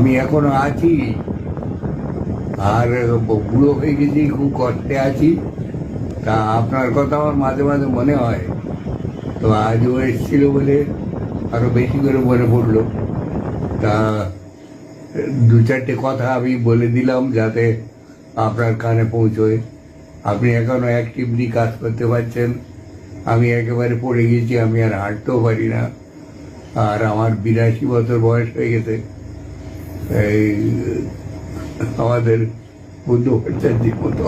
আমি এখনো আছি, আর বুড়ো হয়ে গেছি, খুব কষ্টে আছি। তা আপনার কথা আমার মাঝে মাঝে মনে হয়, তো আজও এসেছিল বলে আরো বেশি করে মনে পড়লো। তা দু চারটে কথা আমি বলে দিলাম যাতে আপনার কানে পৌঁছয়। আপনি এখনো অ্যাক্টিভলি কাজ করতে পারছেন, আমি একেবারে পড়ে গেছি, আমি আর হাঁটতেও পারি না। আর আমার 82 বছর বয়স হয়ে গেছে। এই আমাদের বুদ্ধ ভট্টাচার্যের মতো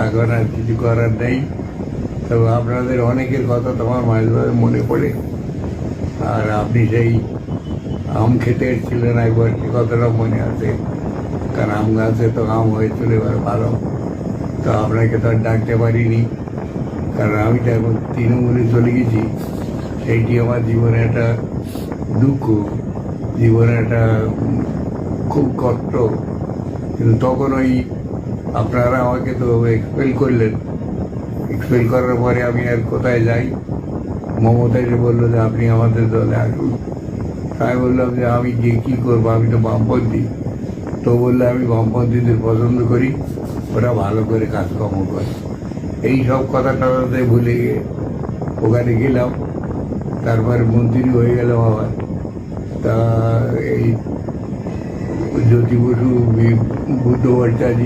এখন আর কিছু করার নেই। তবে আপনাদের অনেকের কথা তোমার মাঝে মাঝে মনে পড়ে। আর আপনি সেই আম খেতে এসেছিলেন একবার, সে কথাটা মনে আছে, কারণ আম গাছে তো আম হয়েছিল এবার ভালো। তো আপনাকে তো আর ডাকতে পারিনি, কারণ আমি তো এখন তৃণমূলে চলে গেছি। সেইটি আমার জীবনে একটা দুঃখ, জীবনে একটা খুব কষ্ট। কিন্তু তখন ওই আপনারা আমাকে তো এক্সপেল করলেন, এক্সপেল করার পরে আমি আর কোথায় যাই? মমতা এসে বললো যে আপনি আমাদের দলে আসুন। তাই বললাম যে আমি গিয়ে কী করবো, আমি তো বামপন্থী। তো বললে আমি বামপন্থীদের পছন্দ করি, ওরা ভালো করে কাজকর্ম করে। এই সব কথাটাতে ভুলে গিয়ে ওখানে গেলাম, তারপরে মন্ত্রী হয়ে গেলাম আবার। তা এই জ্যোতি বসু, বুদ্ধ ভট্টাচার্য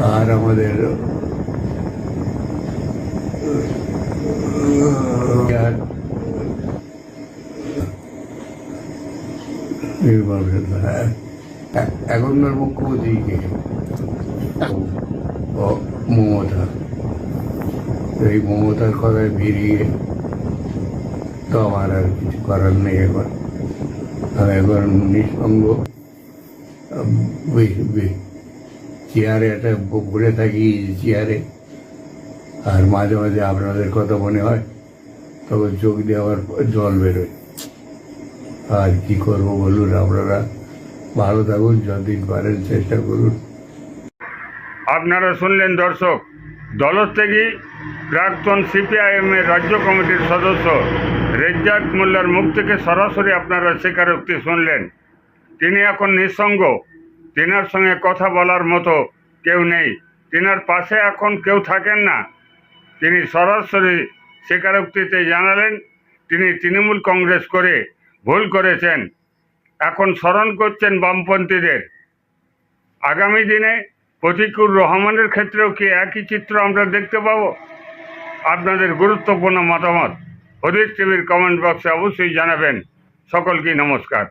আর আমাদের এখনকার মুখ্যমন্ত্রী কে? মমতা। এই মমতার কথায় বেরিয়ে তো আমার আর কিছু করার নেই। এখন আমি এখন নিঃসঙ্গ, চেয়ারে একটা ঘুরে থাকি, চেয়ারে। আর মাঝে মাঝে আপনাদের কথা মনে হয়, তখন চোখ দিয়ে আবার জল বেরোয়। আর কি করবো বলুন? আপনারা ভালো থাকুন, যতদিন পারেন চেষ্টা করুন। আপনারা শুনলেন দর্শক, দলত্যাগী প্রাক্তন সিপিআইএম এর রাজ্য কমিটির সদস্য রেজ্জাক মোল্লার মুখ থেকে সরাসরি আপনারা স্বীকারোক্তি শুনলেন। তিনি এখন নিঃসঙ্গ, তিনার সঙ্গে কথা বলার মতো কেউ নেই, তিনার পাশে এখন কেউ থাকেন না। তিনি সরাসরি স্বীকারোক্তিতে জানালেন তিনি তৃণমূল কংগ্রেস করে ভুল করেছেন, এখন স্মরণ করছেন বামপন্থীদের। আগামী দিনে প্রতিকুর রহমানের ক্ষেত্রেও কি একই চিত্র আমরা দেখতে পাব? আপনাদের গুরুত্বপূর্ণ মতামত হদিস টিভির কমেন্ট বক্সে অবশ্যই জানাবেন। সকলকে নমস্কার।